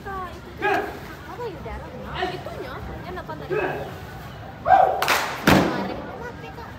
kak itu apa yudaranya itunya yang depan tadi kemarin mati kak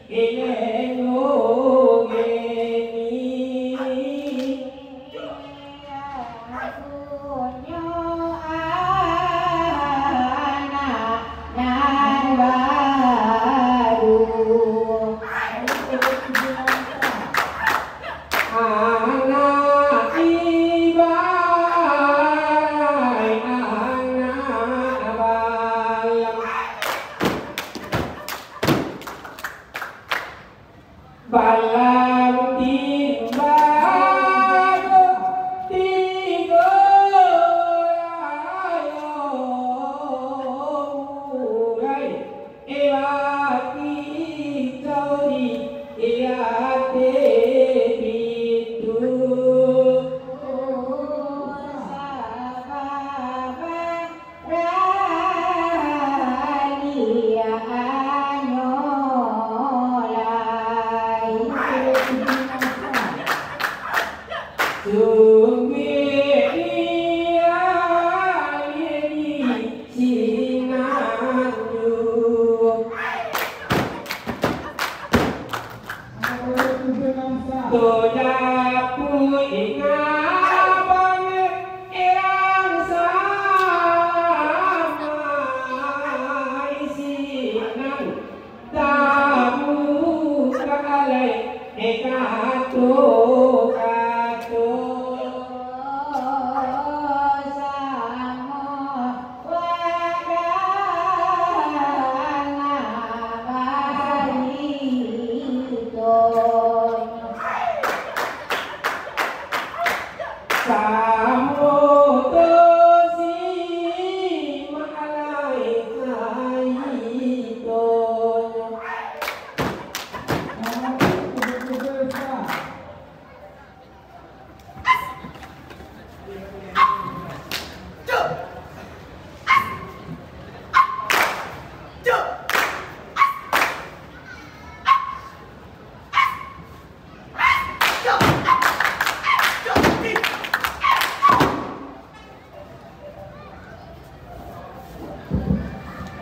Eleno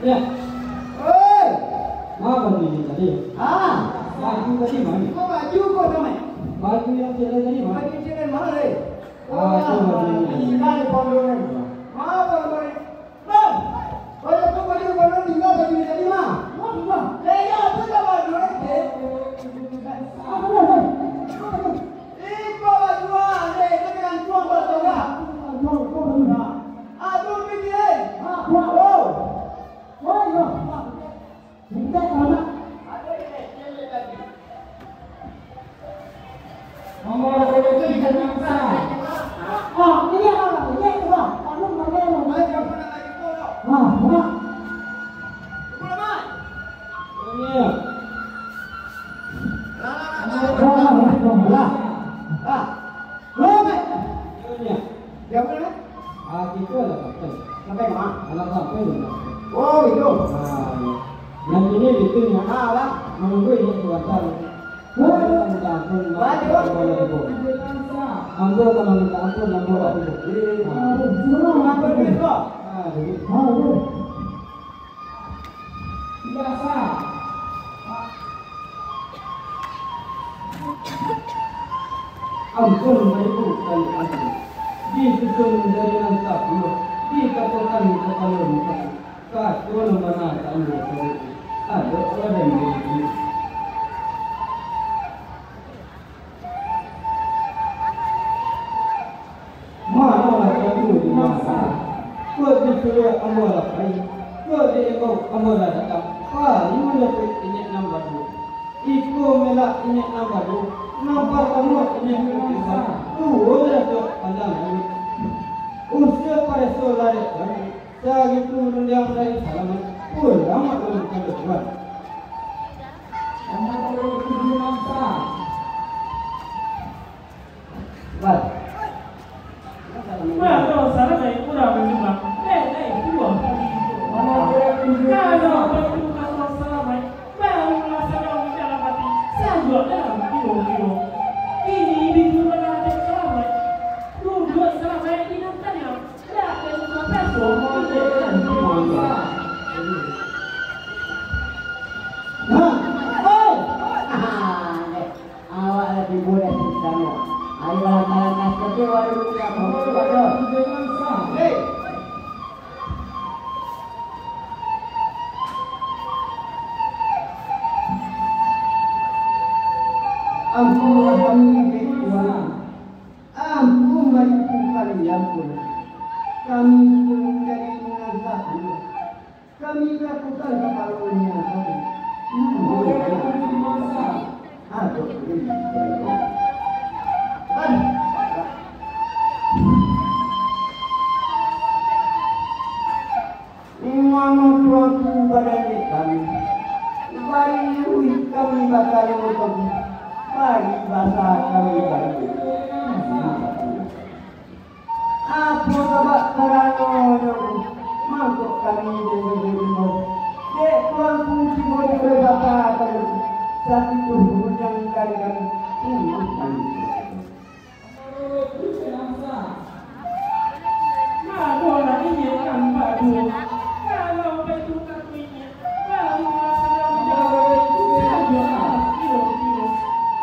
Ya. Oi. Apa ini tadi? Ah. Baju tadi mana? Kau baju kau namanya? Baju yang jalan tadi mana? Baju jalan mana le? Itu baju ini. Tinggal pondok. Apa kau? Bang. Kalau kau baju pondok tinggal baju ini tadi mah. Mana? Leya apa dah baju le? Apa dah? Ibu baju le, itu kan tuan baju lah. Aduh pikir. Oh. Oh yo. Kita mana? Nomor itu bisa nyangsa. Oh, ini apa? Ini apa? Kamu mana yang mau? Ayo mana lagi kau? Mana? Mana? Ini ya. Lah. Ah. Mana? Ini ya. Yang mana? Itu ada kapten. Sampai mana? Anak sampai mana? Oh, itu. Nah, yang ini itu nih. Ah, lah. Menunggu ini kuatan. Minta ampun. Ampun kalau minta ampun, ampun aku. Semua apa itu? Biasa. Ampun ibu kali ampun. Di susun dari lantak dulu. Di katakan kepala muka. Kau mana tak ambil kau. Ada orang yang ini. Mana orang itu di mana? Kau disuruh ambil apa? Kau diego ambil apa? Ini mana ini nombor dua. Iko melak ini nombor dua. Nombor kamu ini kita. Udah tu panjang ini. Usia pada solar itu. Saya itu yang dari salaman. Lama tu kita buat. Nama kalau itu namsa. Baik. Kalau salah saya kurang memang. Dua. Kalau betul kalau salah baik, baru masalah orang dalam hati. Saya juga dalam kilo. Ini bingung mana ada salah baik. Dua salah baik ini nantinya. Dah kalau sampai semua awak lebih boleh bersama. Ayo langkah-langkah seperti warung yang berbuat. Hei. Ampunlah kami Tuhan. Ampun bagi kalian pun. Kami menjadi menazahkan. Kami lakukan keperluannya kami. Aduh, Imam badan kami, bari kami bakal untuk bari bahasa kami bari. Apa sebab kerana mangkuk kami dengan dek tuan kunci boleh berapa terus saat itu hujung dari kami orang ini kan baru. Kalau betul katanya, baru masalah menjawab saja. Kilo.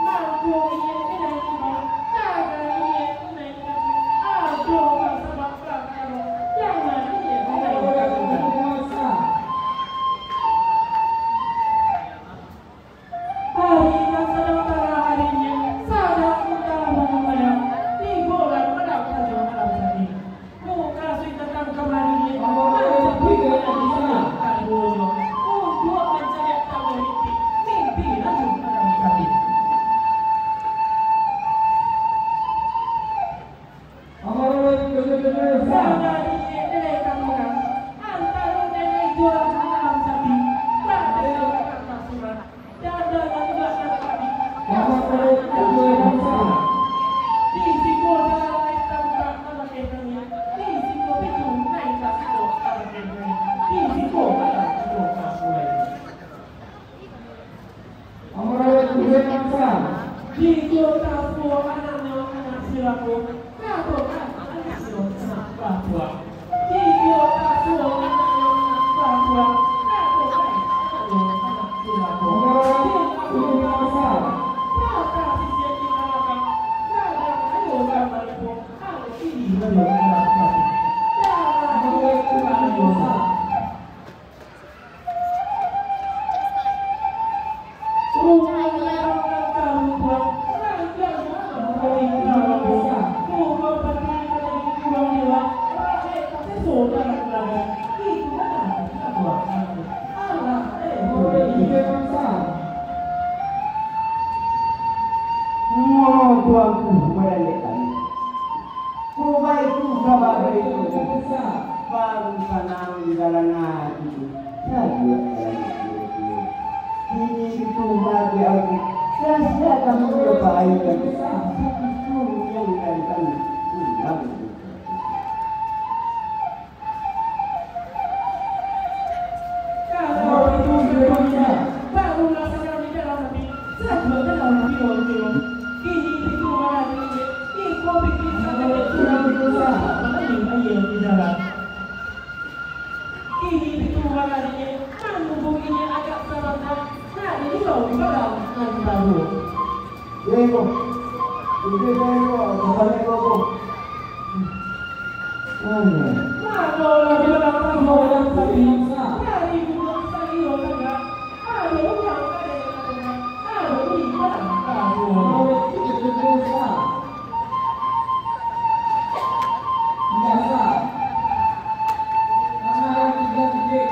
Mampu ini tidak ada ini tidak. Aduh masalah kalau jangan ini masa. Hari masalah harinya sadar kita senang di dalam hati saya juga jalan itu. Ini itu bagi aku saya kamu kebaikan sampai itu yang kaitan hilang. Kalau itu berdosa, baru rasakan di dalam hati. Saya juga dalam kilo-kilo. Kini itu malah ini kau bikin sampai sudah berdosa. Mana yang di dalam? Kini itu malah ini menunggu ini agak terasa. Nah ini loh dalam yang baru. Yego, ini yego, kembali yego. Kalau lagi dalam rumah yang tadi, hari bulan tadi orang ada yang ada di mana? Itu dosa. Biasa. Karena yang tiga-tiga.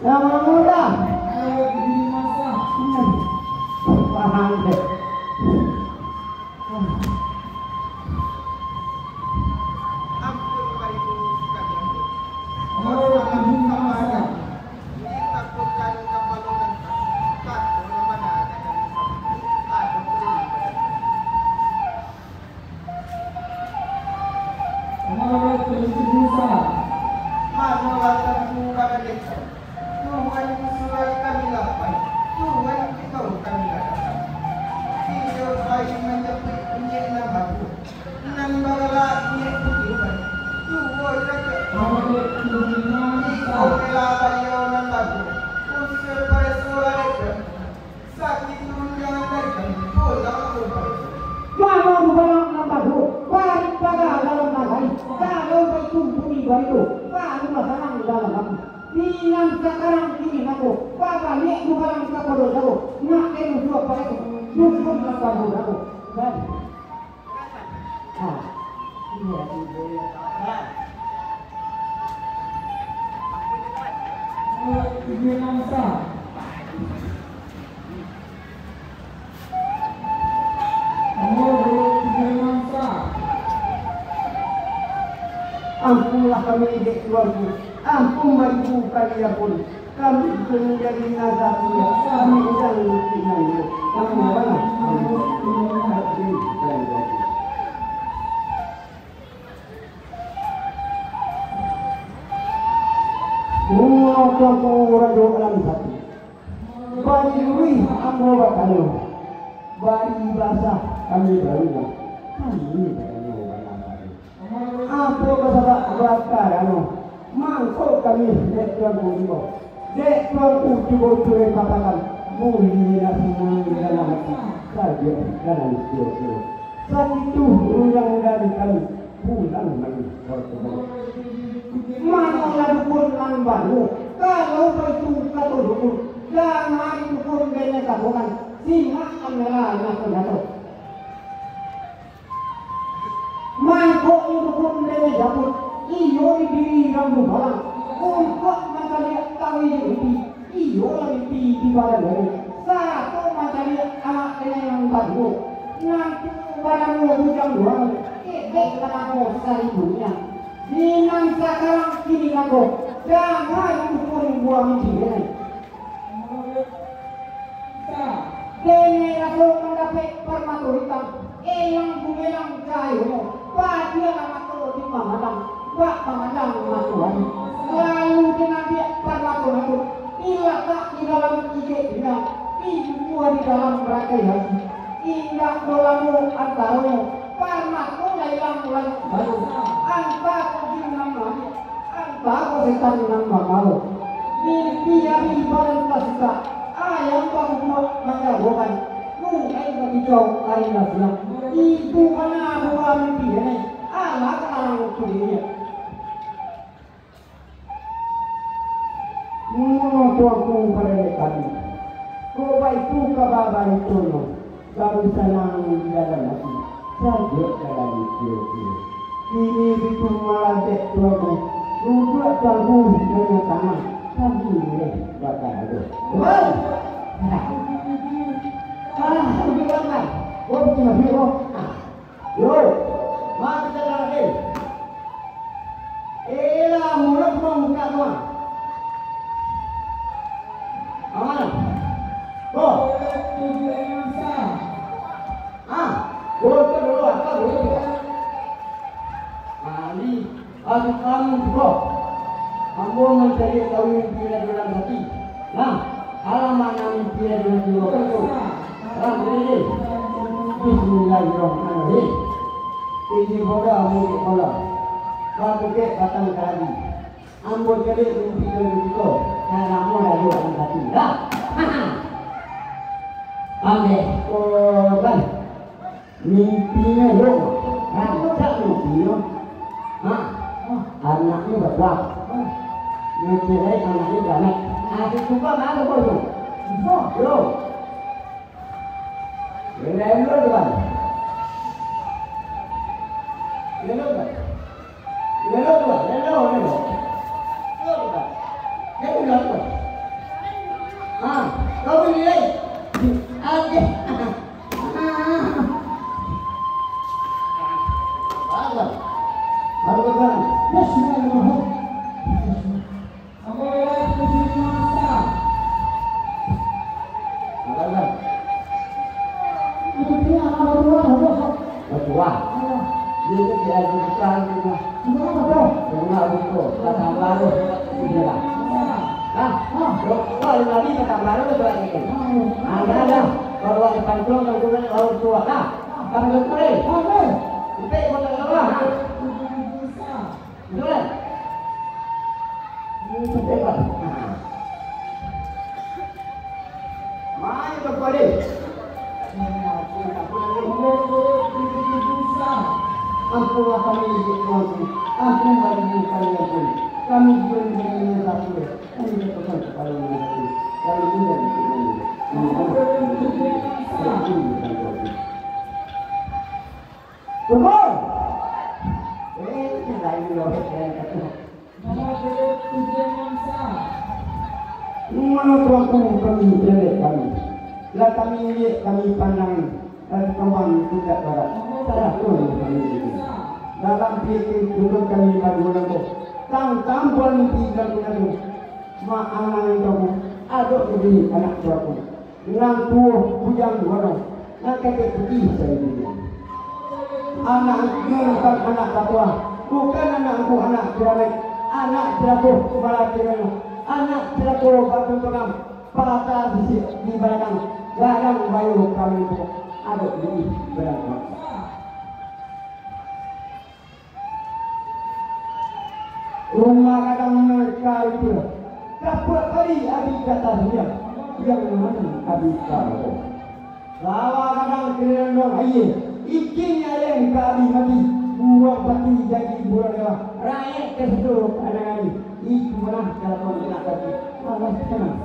Yang muda. Di masa. Paham deh. Ampunlah kami dek tuanku, ampun ibu kalian pun. Kami menjadi nazarnya, kami sedang mencintai. Kami mana? Semua tuanku rajo alam satu. Bari lui ambo bakalo. Bari basah kami baru. Kami apa bahasa bakar mangkok kami dek tuanku ibu. Dek tuanku cuba katakan mulia semua dalam hati saja dalam jiwa. Saat itu yang dari kami pulang lagi bertemu. Mana dukun lang baru kalau itu kata dukun jangan dukun gaya katakan simak kamera nak jatuh. Mangkok dukun gaya jatuh iyo diri yang berbalang untuk mencari kami ini iyo lagi di badan ini satu mencari anak yang baru nanti barangmu hujang dua barangmu seribunya Ninang sekarang kini aku jangan dukun buah mimpi ini. Dene aku mendapat permaturitan yang bumelang kayu pada lama tu di Pamadang bak Pamadang matuan lalu dengan dia perlakuan itu bila tak di dalam ide dia buah di dalam rakyat lagi indah dolamu antaranya parmaku dalam bulan baru anta kujing nama anta kosetan nama kau mimpi yang ibarat kasika ayam kamu buat menjagokan mungkin bagi jauh air nasihat itu mana buah mimpi ini Allah kenal untuk dia tuaku pada kami kau baik kabar itu baru senang dalam hati saja dalam hidup ini itu malah tuaku duduk tangguh dengan tangan kami ini bakal ada lebih ramai bikin hero yo mari kita lagi mulut muka tuan aman dulu apa dulu Ali aku kamu bro kamu mencari tahu bila dalam hati nah halaman yang bila dalam jiwa itu ini Bismillahirrahmanirrahim ini bola mungkin bola batu ke batang kali ambon kali mimpi itu karena kamu lalu dalam hati dah ambil korban mimpinya lo rancak mimpi lo anaknya berbuat mimpi anaknya banyak ada juga mana boleh yo lelo depan lelo lagi kata baru betul ini. Ada. Kalau depan tuh tanggungan laut tua. Nah, kami betul. Kita ikut tengah. Betul. Ini betul. Main ke kali. Ampunilah kami Tuhanku, ampun bagi kami pun. Kami beri satu, kami berpesan kepada Tuhan. Kami tidak ditimani. Tunggu. Ini lain loh yang kata. Mana Tuhanku kami beri kami. Lah kami ini kami pandang kembang tidak barat. Salah Tuhan kami ini. Dalam pikir duduk kami pada itu, tampuan tiga itu, mak anak itu, aduk begini anak tuaku, nang tuh bujang dua, nang kakek putih saya ini. Anak bukan anak tua, bukan anakku anak cerewet, anak cerewet kepala cerewet, anak cerewet batu pengam, patah di belakang, garang bayu kami itu, aduk begini belakang. Rumah kadang mereka itu dapat kali habis kata dia yang mana habis kau. Lawa kadang kerendong aye ikin yang kali mati buang pati jadi bulan dewa rakyat keseluruh anak ini itu mana kalau nak kaki malas senang.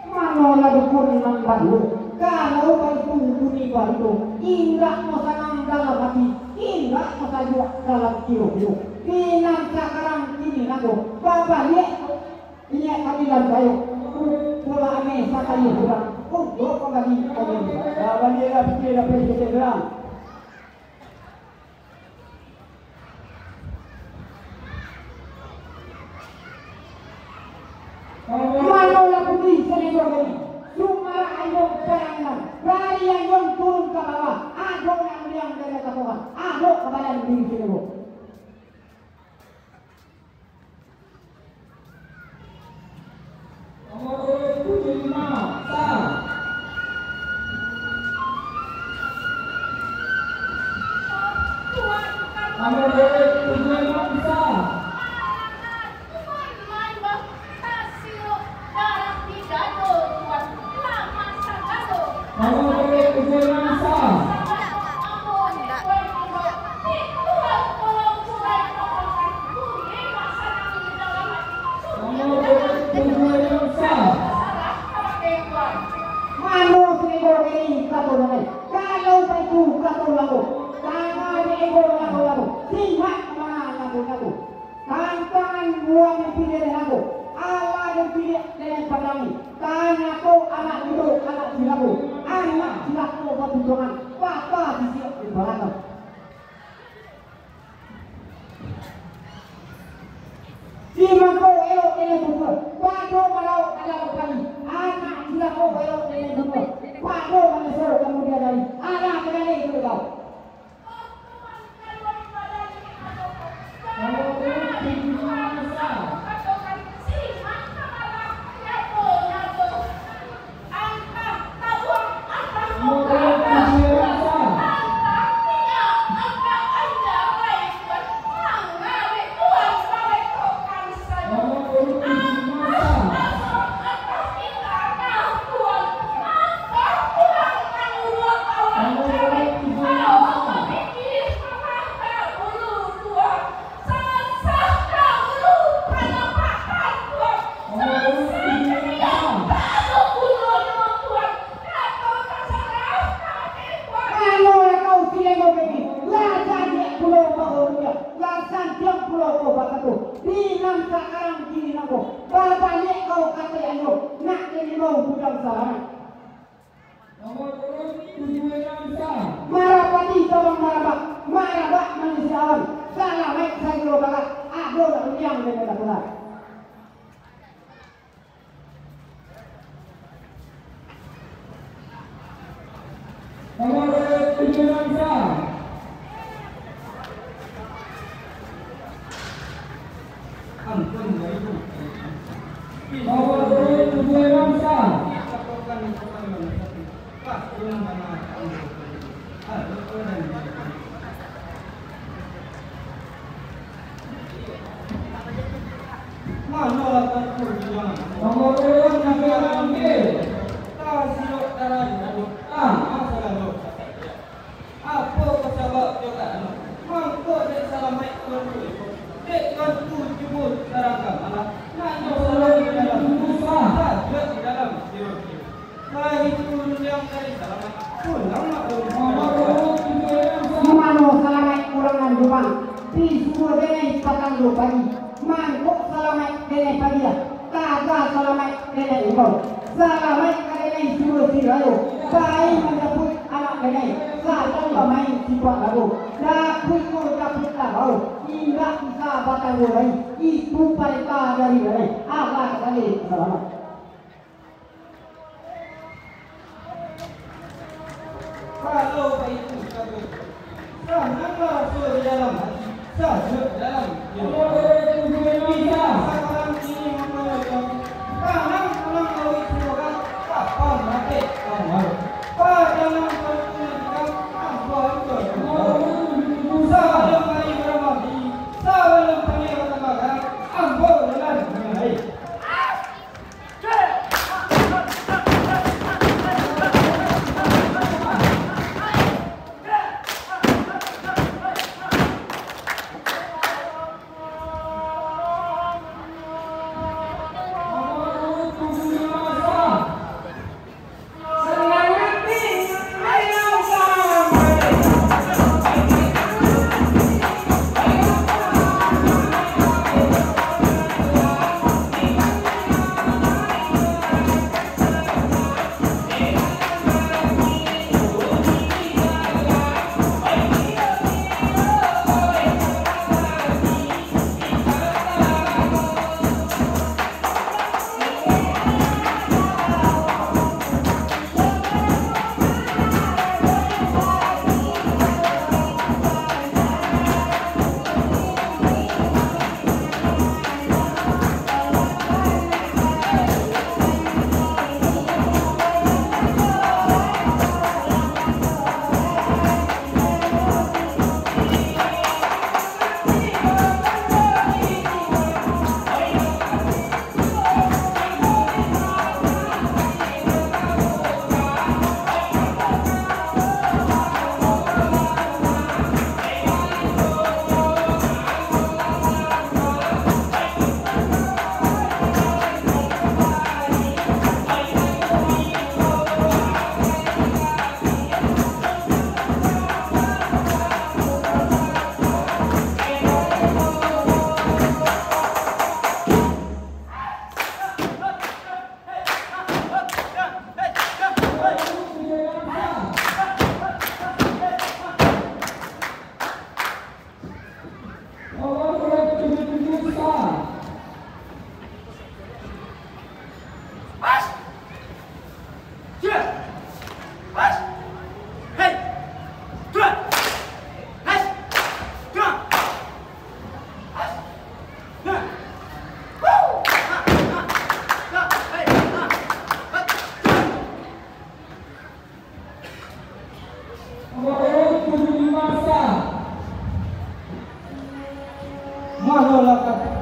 Mana lagu pun nambah lu kalau bantu bunyi bantu indah masanang dalam hati indah masaju dalam kilo. Pinang sekarang ini aku, bapak lihat, ini kami lantai, pula ane sakali kurang, dua kali kami, bapak lihat kita berang. Mana laku di sini ini, cuma ayam perangan, dari ayam turun ke bawah, ada yang dari atas bawah, ada kebadan di sini. Nomor 7 Mana latar kurang? Nomor yang ambil. Kasih darah itu. Masalah itu. Apa sebab juga? Mangko dek salamai kurang. Dek kan tu jemput darah malah. Nak selalu dalam susah. Tak di dalam siapa. Kalau itu yang dari salamai pulang nak Mano salamai kurangan rumah. Di semua denai patang dua pagi. Mangkuk salamai denai pagi lah. Kagak salamai denai engkau. Salamai denai semua sirayo. Kain mendapat anak denai. Satang pemain sifat lagu. Daput ko daput tahu. Hingga bisa batang dua itu mereka dari denai. Agak kali salamai. Kalau itu kabur, janganlah surut dalam hati, surut dalam jiwa. Bisa sekarang ini menolak. Tanam kau itu kan apa mati kamu. Jangan berkulikan apa itu. Sebelum kali bermati, sebelum kali bertambah, ambo dengan mengenai.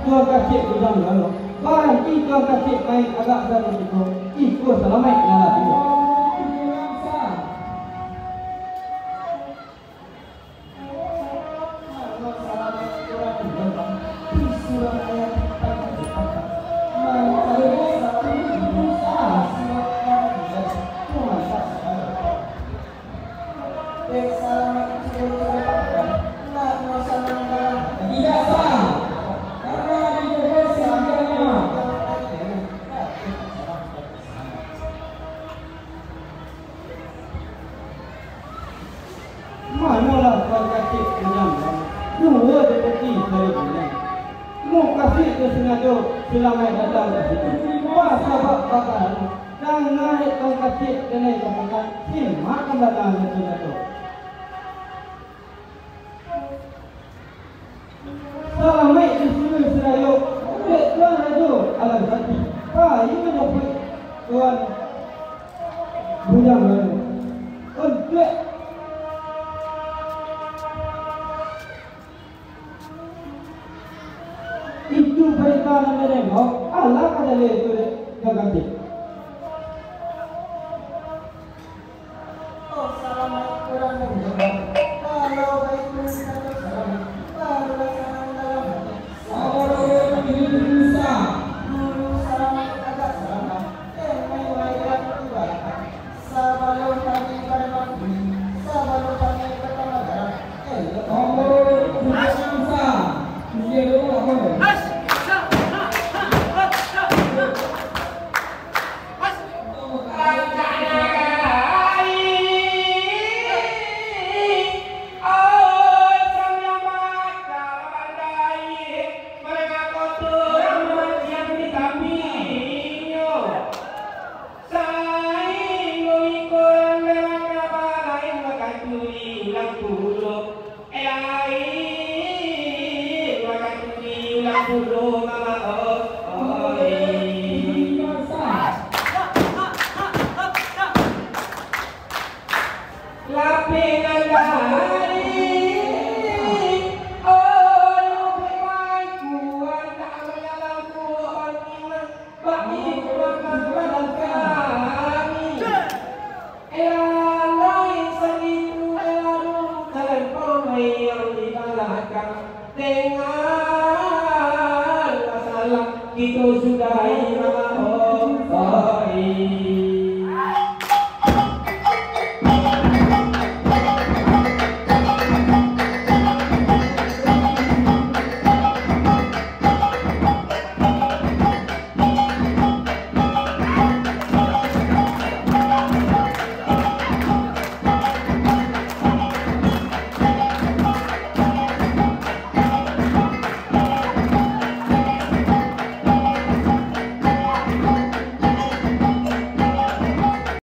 Tuan kacik bujang lalu. Barang tuan kacik main agak dalam itu. Ikut selamat ngalah juga. Manalah tuan kacik bujang lalu. Dua detik dari bulan. Mau kasih kesengaja selamat datang ke situ. Wah sahabat bakal. Dan naik tuan kacik kena katakan makan datang ke situ. Selamat di sini serayu. Tuan raja alam hati. Ini mendapat tuan bujang lalu. salah pada itu ganti. Oh, salam kurang menjawab. Kalau baik satu salam, baru salam dalam hati. Sabar bisa. Dulu salam agak salam, main tiba. Sabar kami pada waktu, sabar kami pertama garam. Bisa. Dia dulu apa? Itu sudah